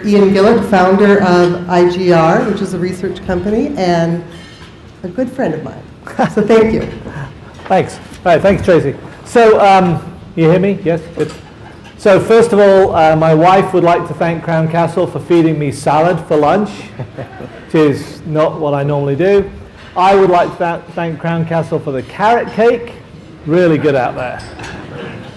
Iain Gillott, founder of IGR, which is a research company, and a good friend of mine. So thank you. Thanks. All right, thanks, Tracy. So, you hear me? Yes? Good. So first of all, my wife would like to thank Crown Castle for feeding me salad for lunch, which is not what I normally do. I would like to thank Crown Castle for the carrot cake. Really good out there.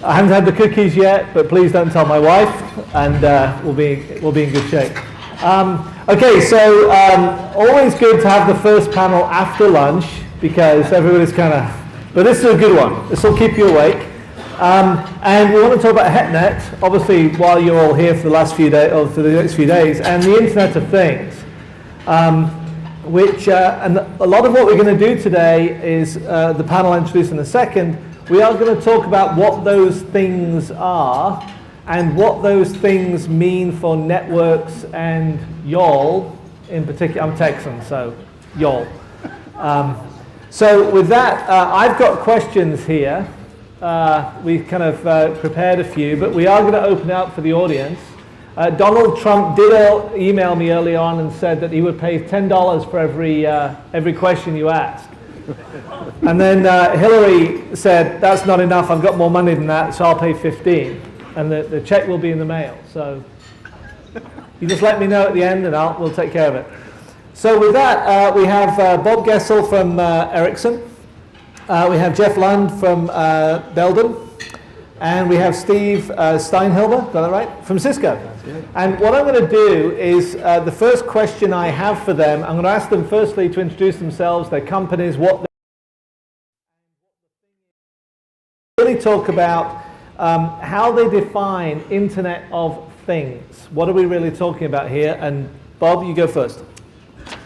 I haven't had the cookies yet, but please don't tell my wife, and we'll be in good shape. Okay, so always good to have the first panel after lunch because everybody's kind of, but this is a good one. This will keep you awake. And we want to talk about HetNet, obviously, while you're all here for the last few days, or for the next few days, and the Internet of Things, which, and a lot of what we're going to do today is the panel introduced in a second. We are going to talk about what those things are and what those things mean for networks and y'all in particular. I'm Texan, so y'all. So with that, I've got questions here. We've kind of prepared a few, but we are going to open it up for the audience. Donald Trump did email me early on and said that he would pay $10 for every question you ask. And then Hillary said, that's not enough, I've got more money than that, so I'll pay 15. And the check will be in the mail. So you just let me know at the end and we'll take care of it. So with that, we have Bob Gessel from Ericsson. We have Jeff Lund from Belden. And we have Steve Steinhilber, got that right? From Cisco. And what I'm going to do is, the first question I have for them, I'm going to ask them firstly to introduce themselves, their companies, what they really talk about, how they define Internet of Things. What are we really talking about here? And Bob, you go first.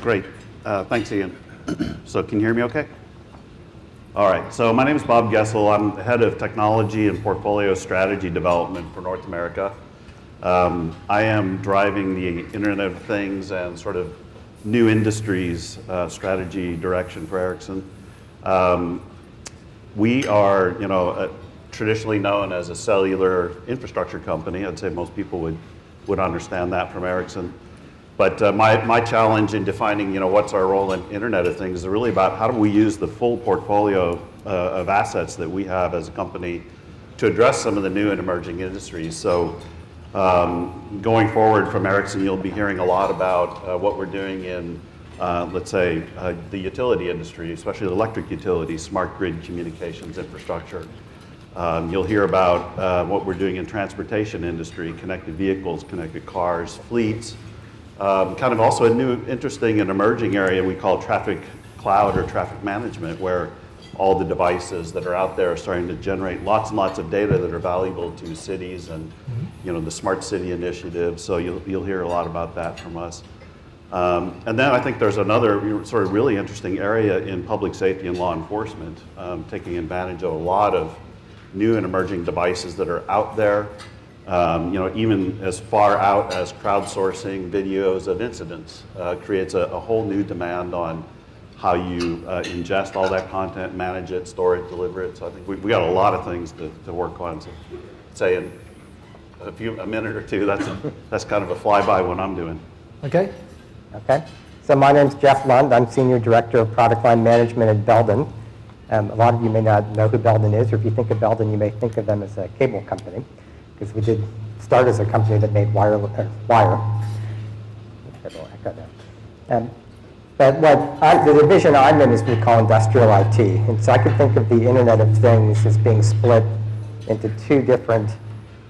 Great. Thanks, Ian. So can you hear me okay? All right. So my name is Bob Gessel. I'm head of technology and portfolio strategy development for North America. I am driving the Internet of Things and sort of new industries strategy direction for Ericsson. We are, traditionally known as a cellular infrastructure company. I'd say most people would understand that from Ericsson. But my challenge in defining, what's our role in Internet of Things is really about how do we use the full portfolio of assets that we have as a company to address some of the new and emerging industries. So going forward from Ericsson, you'll be hearing a lot about what we're doing in, let's say, the utility industry, especially the electric utility, smart grid communications infrastructure. You'll hear about what we're doing in transportation industry, connected vehicles, connected cars, fleets. Kind of also a new, interesting and emerging area we call traffic cloud or traffic management, where all the devices that are out there are starting to generate lots and lots of data that are valuable to cities and the smart city initiative. So you'll hear a lot about that from us. And then I think there's another sort of really interesting area in public safety and law enforcement, taking advantage of a lot of new and emerging devices that are out there. Even as far out as crowdsourcing videos of incidents creates a whole new demand on how you ingest all that content, manage it, store it, deliver it. So I think we got a lot of things to work on. So say in a minute or two, that's kind of a flyby what I'm doing. Okay. Okay. So my name's Jeff Lund. I'm Senior Director of Product Line Management at Belden. A lot of you may not know who Belden is, or if you think of Belden, you may think of them as a cable company, because we did start as a company that made wire. But the division I'm in is we call industrial IT. And so I could think of the Internet of Things as being split into two different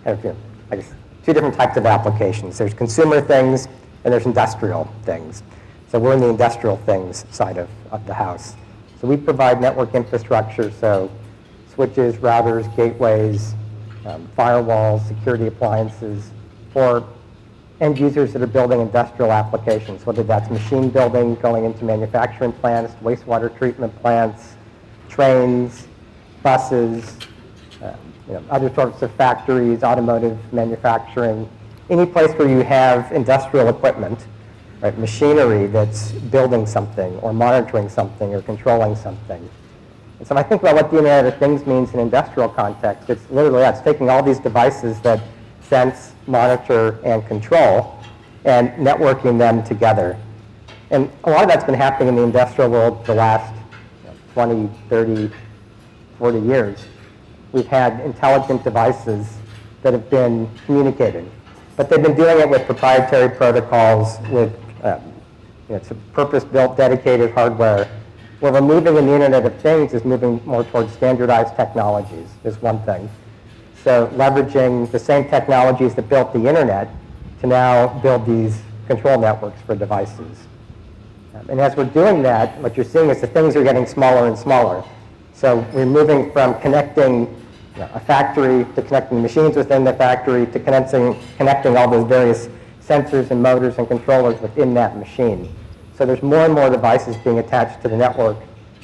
types of applications. There's consumer things and there's industrial things. So we're in the industrial things side of the house. So we provide network infrastructure, so switches, routers, gateways, firewalls, security appliances for end users that are building industrial applications, whether that's machine building going into manufacturing plants, wastewater treatment plants, trains, buses, other sorts of factories, automotive manufacturing, any place where you have industrial equipment, right, machinery that's building something or monitoring something or controlling something. And so if I think about what the Internet of Things means in industrial context, it's literally that. It's taking all these devices that sense, monitor, and control, and networking them together. And a lot of that's been happening in the industrial world for the last 20, 30, 40 years. We've had intelligent devices that have been communicating, but they've been doing it with proprietary protocols, with purpose-built, dedicated hardware. Where we're moving in the Internet of Things is moving more towards standardized technologies, is one thing. So leveraging the same technologies that built the Internet to now build these control networks for devices. And as we're doing that, what you're seeing is the things are getting smaller and smaller. So we're moving from connecting a factory to connecting machines within the factory to connecting all those various sensors and motors and controllers within that machine. So there's more and more devices being attached to the network,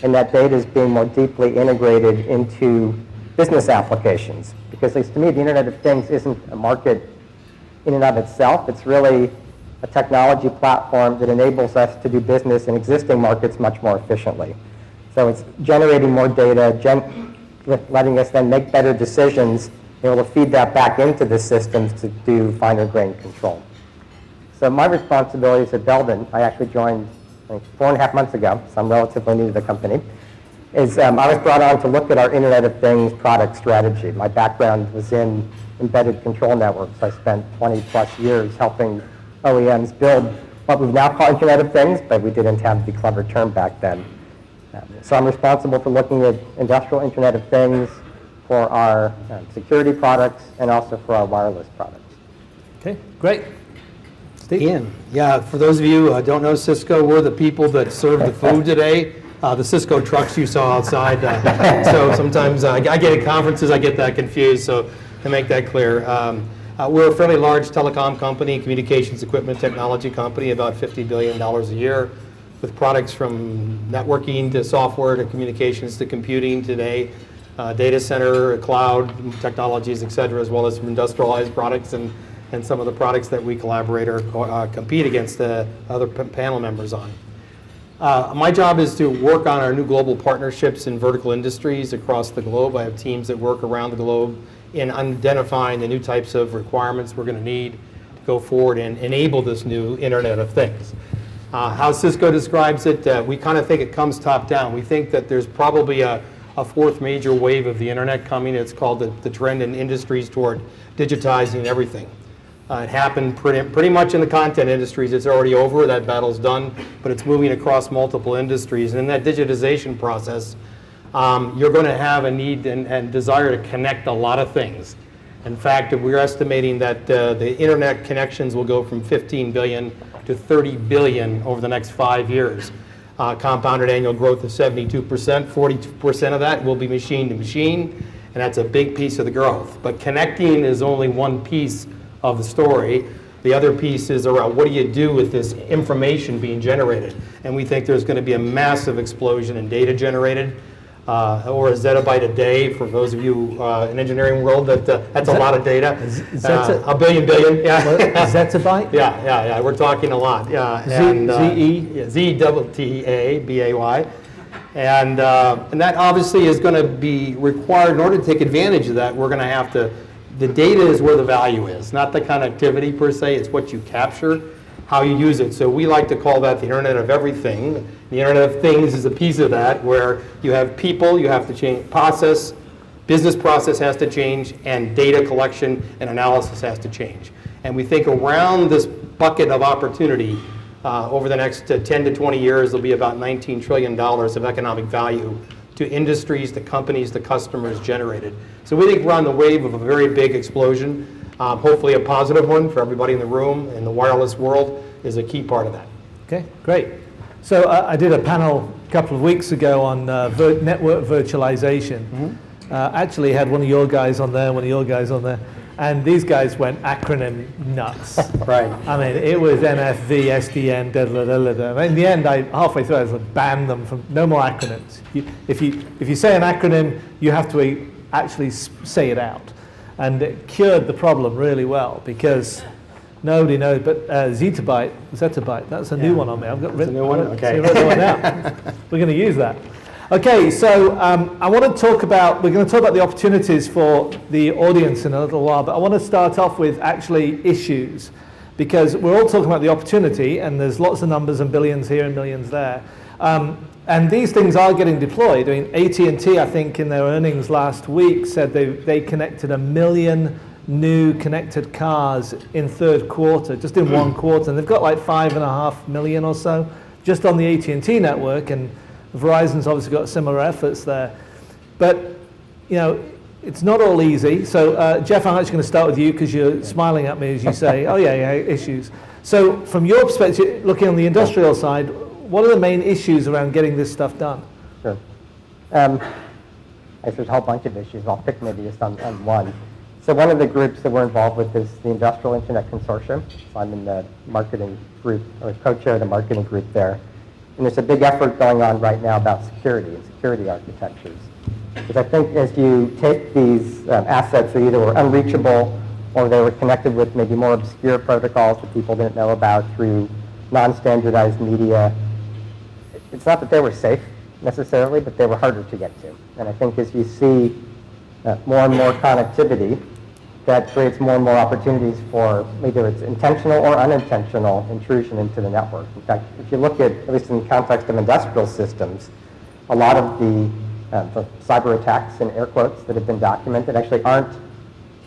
and that data is being more deeply integrated into business applications. Because at least to me, the Internet of Things isn't a market in and of itself. It's really a technology platform that enables us to do business in existing markets much more efficiently. So it's generating more data, letting us then make better decisions, and able to feed that back into the systems to do finer grained control. So my responsibilities at Belden, I actually joined 4.5 months ago, so I'm relatively new to the company, is I was brought on to look at our Internet of Things product strategy. My background was in embedded control networks. I spent 20 plus years helping OEMs build what we now call Internet of Things, but we didn't have the clever term back then. So I'm responsible for looking at industrial Internet of Things for our security products and also for our wireless products. Okay, great. Steve? Ian, yeah, for those of you who don't know Cisco, we're the people that serve the food today. The Cisco trucks you saw outside. So sometimes I get at conferences, I get that confused, so to make that clear. We're a fairly large telecom company, communications equipment technology company, about $50 billion a year, with products from networking to software to communications to computing today, data center, cloud technologies, et cetera, as well as some industrialized products and some of the products that we collaborate or compete against the other panel members on. My job is to work on our new global partnerships in vertical industries across the globe. I have teams that work around the globe in identifying the new types of requirements we're going to need to go forward and enable this new Internet of Things. How Cisco describes it, we kind of think it comes top down. We think that there's probably a fourth major wave of the Internet coming. It's called the trend in industries toward digitizing everything. It happened pretty much in the content industries. It's already over, that battle's done, but it's moving across multiple industries. And in that digitization process, you're going to have a need and desire to connect a lot of things. In fact, we're estimating that the internet connections will go from 15 billion to 30 billion over the next 5 years. Compounded annual growth of 72%, 42% of that will be machine to machine, and that's a big piece of the growth. But connecting is only one piece of the story. The other piece is around what do you do with this information being generated? And we think there's going to be a massive explosion in data generated, or a zettabyte a day for those of you in engineering world. That's a lot of data. A billion, yeah. Zettabyte? Yeah. We're talking a lot. Yeah. Z-E-T-T-A-B-A-Y. And that obviously is going to be required in order to take advantage of that. We're going to have to. The data is where the value is, not the connectivity per se. It's what you capture, how you use it. So we like to call that the Internet of Everything. The Internet of Things is a piece of that, where you have people, you have to change process, business process has to change, and data collection and analysis has to change. And we think around this bucket of opportunity, over the next 10 to 20 years, there'll be about $19 trillion of economic value to industries, to companies, to customers generated. So we think we're on the wave of a very big explosion, hopefully a positive one for everybody in the room, and the wireless world is a key part of that. Okay, great. So I did a panel a couple of weeks ago on network virtualization. Mm-hmm. Actually had one of your guys on there, and these guys went acronym nuts. Right. I mean, it was NFV, SDN, In the end, halfway through, I was like, ban them from no more acronyms. If you say an acronym, you have to actually say it out, and it cured the problem really well because nobody knows. But zettabyte, that's a new one on me. I've got written. A new one. Okay. So one now. We're going to use that. Okay, so I want to talk about, we're going to talk about the opportunities for the audience in a little while, but I want to start off with actually issues. because we're all talking about the opportunity, and there's lots of numbers and billions here and millions there. And these things are getting deployed. I mean, AT&T, I think, in their earnings last week said they connected 1 million new connected cars in third quarter, just in one quarter. And they've got like 5.5 million or so just on the AT&T network, and Verizon's obviously got similar efforts there. But, you know, it's not all easy. So, Jeff, I'm actually going to start with you because you're smiling at me as you say, oh yeah, issues. So, from your perspective, looking on the industrial side, what are the main issues around getting this stuff done? Sure. I guess there's a whole bunch of issues. I'll pick maybe just on one. So one of the groups that we're involved with is the Industrial Internet Consortium. So I'm in the marketing group, or co-chair of the marketing group there. And there's a big effort going on right now about security and security architectures. Because I think as you take these assets that either were unreachable or they were connected with maybe more obscure protocols that people didn't know about through non-standardized media, it's not that they were safe necessarily, but they were harder to get to. And I think as you see more and more connectivity, that creates more and more opportunities for either it's intentional or unintentional intrusion into the network. In fact, if you look at least in the context of industrial systems, a lot of the cyber attacks, in air quotes, that have been documented actually aren't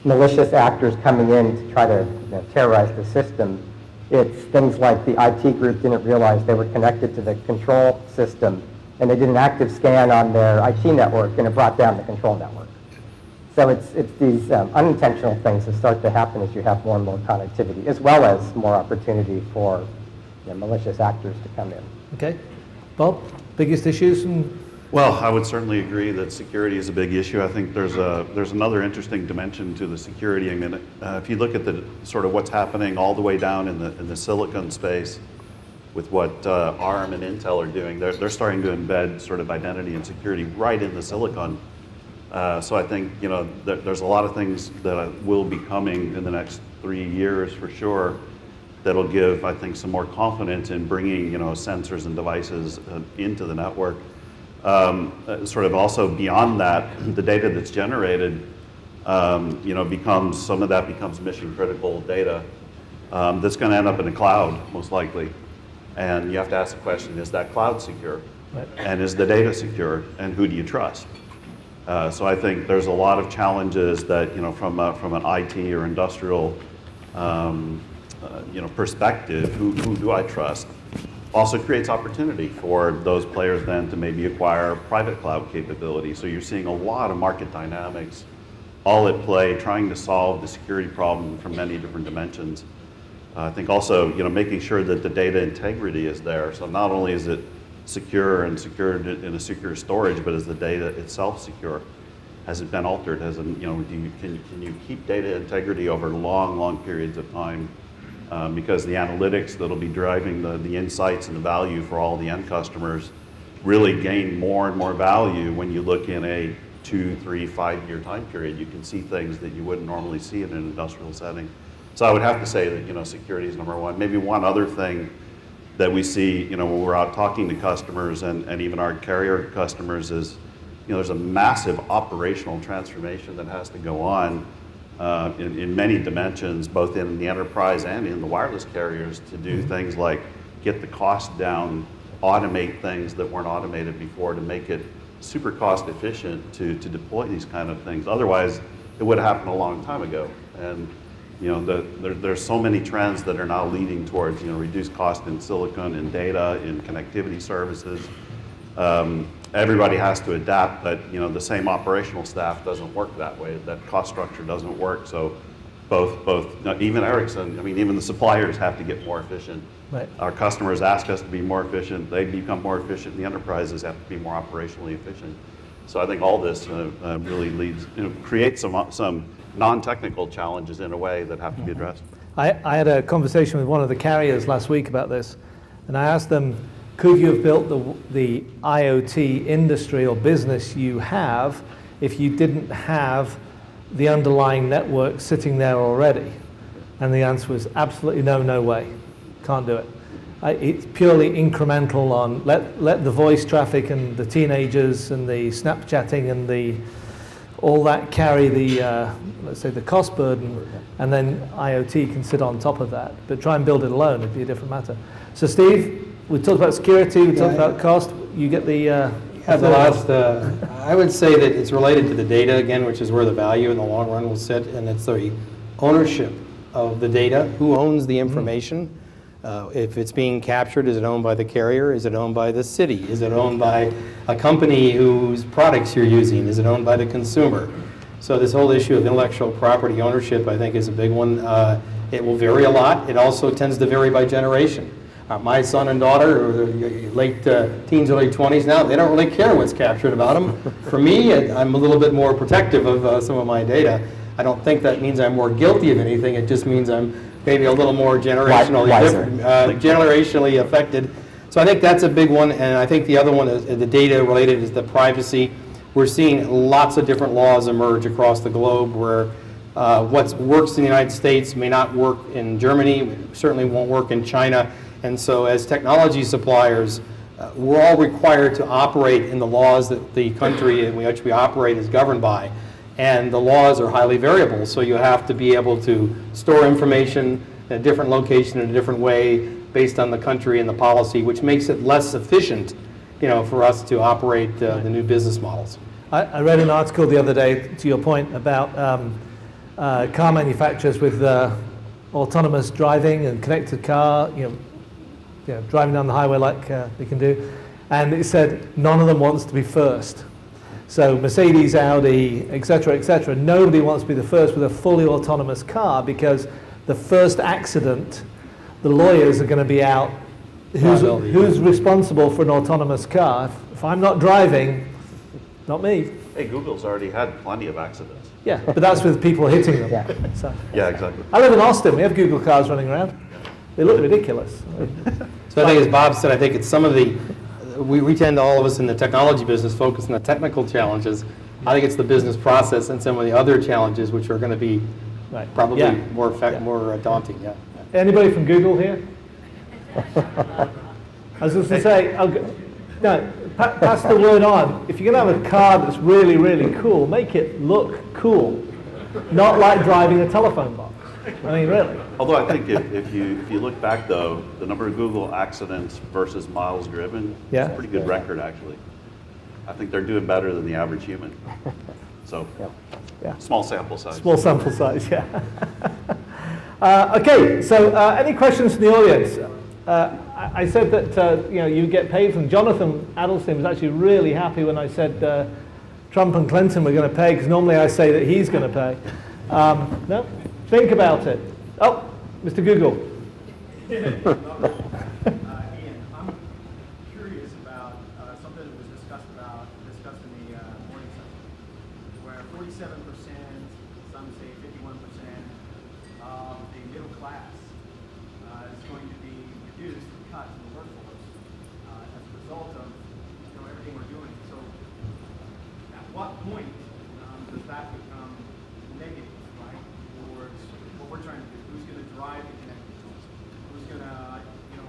malicious actors coming in to try to terrorize the system. It's things like the IT group didn't realize they were connected to the control system, and they did an active scan on their IT network, and it brought down the control network. So it's these unintentional things that start to happen as you have more and more connectivity, as well as more opportunity for malicious actors to come in. Okay. Bob, biggest issues? Well, I would certainly agree that security is a big issue. I think there's another interesting dimension to the security. I mean, if you look at the sort of what's happening all the way down in the silicon space with what ARM and Intel are doing, they're starting to embed sort of identity and security right in the silicon. So I think there's a lot of things that will be coming in the next 3 years for sure that'll give, I think, some more confidence in bringing sensors and devices into the network. Sort of also beyond that, the data that's generated, some of that becomes mission critical data that's going to end up in the cloud most likely, and you have to ask the question: is that cloud secure? Right. And is the data secure? And who do you trust? So I think there's a lot of challenges that from an IT or industrial perspective, who do I trust? Also creates opportunity for those players then to maybe acquire private cloud capability. So you're seeing a lot of market dynamics all at play, trying to solve the security problem from many different dimensions. I think also making sure that the data integrity is there. So not only is it secure and secured in a secure storage, but is the data itself secure? Has it been altered? Can you keep data integrity over long periods of time? Because the analytics that'll be driving the insights and the value for all the end customers really gain more and more value when you look in a 2, 3, 5 year time period. You can see things that you wouldn't normally see in an industrial setting. So I would have to say that security is number one. Maybe one other thing that we see when we're out talking to customers and even our carrier customers is there's a massive operational transformation that has to go on in many dimensions, both in the enterprise and in the wireless carriers, to do things like get the cost down, automate things that weren't automated before, to make it super cost efficient to deploy these kind of things. Otherwise, it would have happened a long time ago. And there's so many trends that are now leading towards reduced cost in silicon, in data, in connectivity services. Everybody has to adapt, but the same operational staff doesn't work that way. That cost structure doesn't work. So both even Ericsson, even the suppliers have to get more efficient. Right. Our customers ask us to be more efficient. They become more efficient. The enterprises have to be more operationally efficient. So I think all this really creates some non-technical challenges in a way that have to be addressed. I had a conversation with one of the carriers last week about this, and I asked them, could you have built the IoT industry or business you have if you didn't have the underlying network sitting there already? And the answer was absolutely no way. Can't do it. It's purely incremental on let the voice traffic and the teenagers and the Snapchatting and all that carry the, let's say, the cost burden, and then IoT can sit on top of that. But try and build it alone, it'd be a different matter. So Steve, we talked about security, we talked about cost. You get the... The last, I would say that it's related to the data again, which is where the value in the long run will sit, and it's the ownership of the data. Who owns the information? If it's being captured, is it owned by the carrier? Is it owned by the city? Is it owned by a company whose products you're using? Is it owned by the consumer? So this whole issue of intellectual property ownership, I think, is a big one. It will vary a lot. It also tends to vary by generation. My son and daughter, or late teens, early 20s now, they don't really care what's captured about them. For me, I'm a little bit more protective of some of my data. I don't think that means I'm more guilty of anything. It just means I'm maybe a little more generationally different, generationally affected. So I think that's a big one, and I think the other one is the data related is the privacy. We're seeing lots of different laws emerge across the globe where what works in the United States may not work in Germany, certainly won't work in China. And so as technology suppliers, we're all required to operate in the laws that the country in which we operate is governed by. And the laws are highly variable, so you have to be able to store information in a different location in a different way based on the country and the policy, which makes it less efficient, for us to operate the new business models. I read an article the other day, to your point, about car manufacturers with autonomous driving and connected car, driving down the highway like they can do, and it said none of them wants to be first. So Mercedes, Audi, et cetera, nobody wants to be the first with a fully autonomous car because the first accident, the lawyers are going to be out. Who's responsible for an autonomous car? If I'm not driving, not me. Hey, Google's already had plenty of accidents. Yeah, but that's with people hitting them. Yeah. So, Yeah, exactly. I live in Austin. We have Google cars running around. They look ridiculous. So I think, as Bob said, I think it's some of the, we tend to, all of us in the technology business, focus on the technical challenges. I think it's the business process and some of the other challenges which are going to be probably more daunting. Yeah. Anybody from Google here? I was just going to say, pass the word on. If you're going to have a car that's really, really cool, make it look cool. Not like driving a telephone box. I mean, really. Although I think if you look back, though, the number of Google accidents versus miles driven, it's a pretty good record, actually. I think they're doing better than the average human. So, small sample size. Small sample size, yeah. Okay, so any questions from the audience? I said that you get paid from Jonathan Adelstein was actually really happy when I said Trump and Clinton were going to pay, because normally I say that he's going to pay. No? Think about it. Oh, Mr. Google. Iain, I'm curious about something that was discussed in the morning session, where 47%, some say 51% of the middle class is going to be reduced or cut in the workforce as a result of everything we're doing. So, at what point does that become negative, right? Towards what we're trying to do? Who's going to drive the connected tools? Who's going to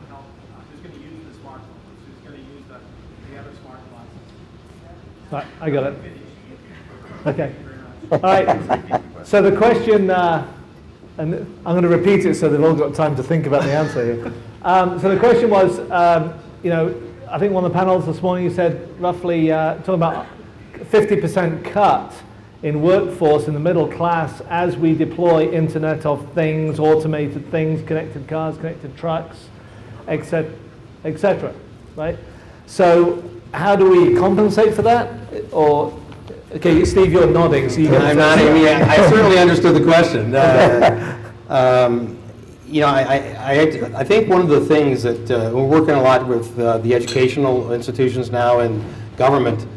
help? Who's going to use the smartphones? Who's going to use the other smart devices? Right, I got it. Okay. All right. So the question, and I'm going to repeat it so they've all got time to think about the answer here. So the question was, I think one of the panels this morning you said roughly talking about 50% cut in workforce in the middle class as we deploy Internet of Things, automated things, connected cars, connected trucks, etc., right? So how do we compensate for that? Or, okay, Steve, you're nodding, so you can... I'm nodding. I certainly understood the question. I think one of the things that we're working a lot with the educational institutions now and government,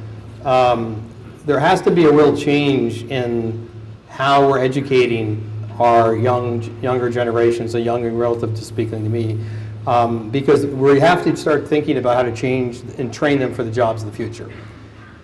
there has to be a real change in how we're educating our younger generations, the younger relative to speaking to me, because we have to start thinking about how to change and train them for the jobs of the future.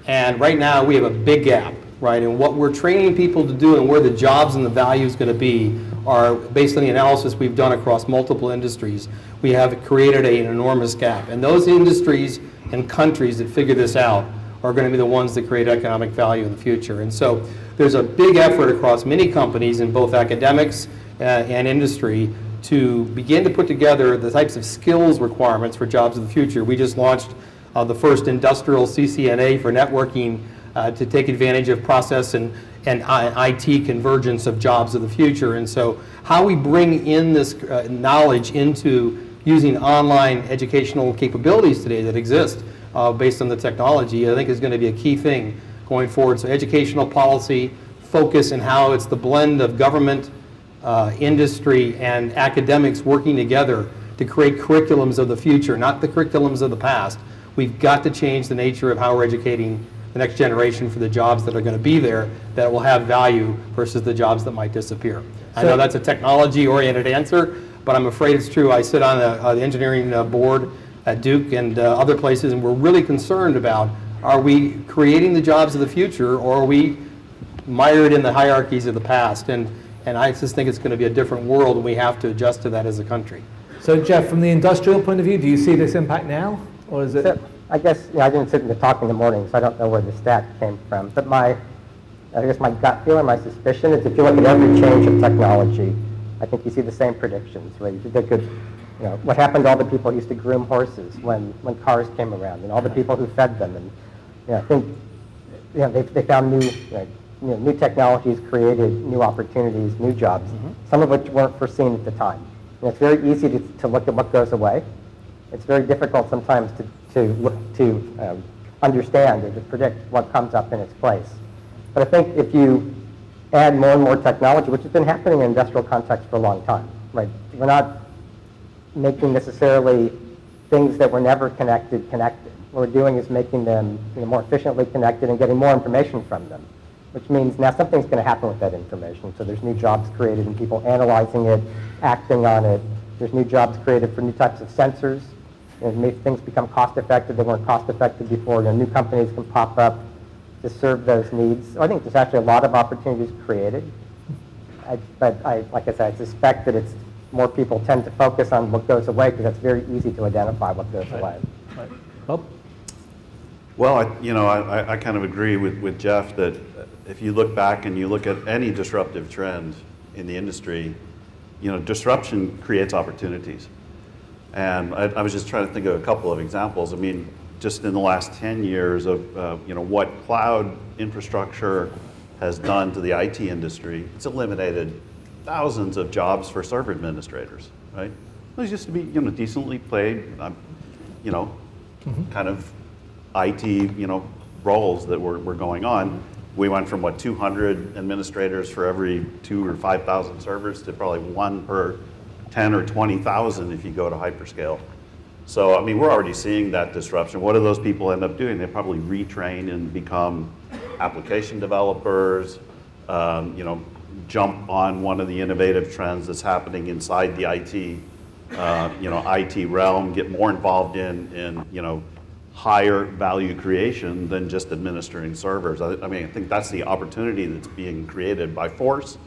And right now we have a big gap, right? And what we're training people to do and where the jobs and the value is going to be are, based on the analysis we've done across multiple industries, we have created an enormous gap. And those industries and countries that figure this out are going to be the ones that create economic value in the future. And so there's a big effort across many companies in both academics and industry to begin to put together the types of skills requirements for jobs of the future. We just launched the first industrial CCNA for networking to take advantage of process and IT convergence of jobs of the future. And so how we bring in this knowledge into using online educational capabilities today that exist based on the technology, I think is going to be a key thing going forward. So educational policy, focus, and how it's the blend of government, industry, and academics working together to create curriculums of the future, not the curriculums of the past. We've got to change the nature of how we're educating the next generation for the jobs that are going to be there that will have value versus the jobs that might disappear. I know that's a technology-oriented answer, but I'm afraid it's true. I sit on the engineering board at Duke and other places, and we're really concerned about, are we creating the jobs of the future, or are we mired in the hierarchies of the past? And I just think it's going to be a different world, and we have to adjust to that as a country. So Jeff, from the industrial point of view, do you see this impact now, or is it? So, I guess, I didn't sit in the talk in the morning, so I don't know where the stat came from. But I guess my gut feeling, my suspicion is if you look at every change of technology, I think you see the same predictions. Where they could, what happened to all the people who used to groom horses when cars came around, and all the people who fed them, and I think they found new technologies, created new opportunities, new jobs, some of which weren't foreseen at the time. And it's very easy to look at what goes away. It's very difficult sometimes to understand or to predict what comes up in its place. But I think if you add more and more technology, which has been happening in industrial context for a long time, right? We're not making necessarily things that were never connected. What we're doing is making them more efficiently connected and getting more information from them, which means now something's going to happen with that information. So there's new jobs created and people analyzing it, acting on it. There's new jobs created for new types of sensors. Make things become cost-effective. They weren't cost-effective before. New companies can pop up to serve those needs. So I think there's actually a lot of opportunities created. Like I said, I suspect that it's more people tend to focus on what goes away because it's very easy to identify what goes away. Right. Bob? Well, I kind of agree with Jeff that if you look back and you look at any disruptive trend in the industry, disruption creates opportunities. And I was just trying to think of a couple of examples. I mean, just in the last 10 years of what cloud infrastructure has done to the IT industry, it's eliminated thousands of jobs for server administrators, right? Those used to be decently paid, kind of IT roles that were going on. We went from 200 administrators for every 2,000 or 5,000 servers to probably 1 per 10 or 20,000 if you go to hyperscale. So, I mean, we're already seeing that disruption. What do those people end up doing? They probably retrain and become application developers, jump on one of the innovative trends that's happening inside the IT realm, get more involved in higher value creation than just administering servers. I mean, I think that's the opportunity that's being created by force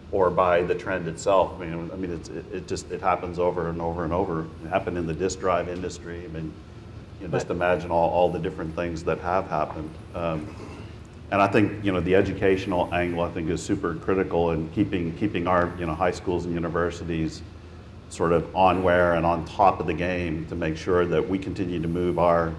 or by the trend itself. I mean, it happens over and over and over. It happened in the disk drive industry. I mean, just imagine all the different things that have happened. And I think the educational angle I think is super critical in keeping our high schools and universities sort of on where and on top of the game to make sure that we continue to move our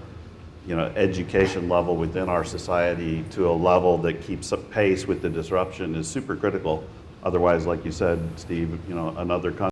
education level within our society to a level that keeps up pace with the disruption is super critical. Otherwise, like you said, Steve, another country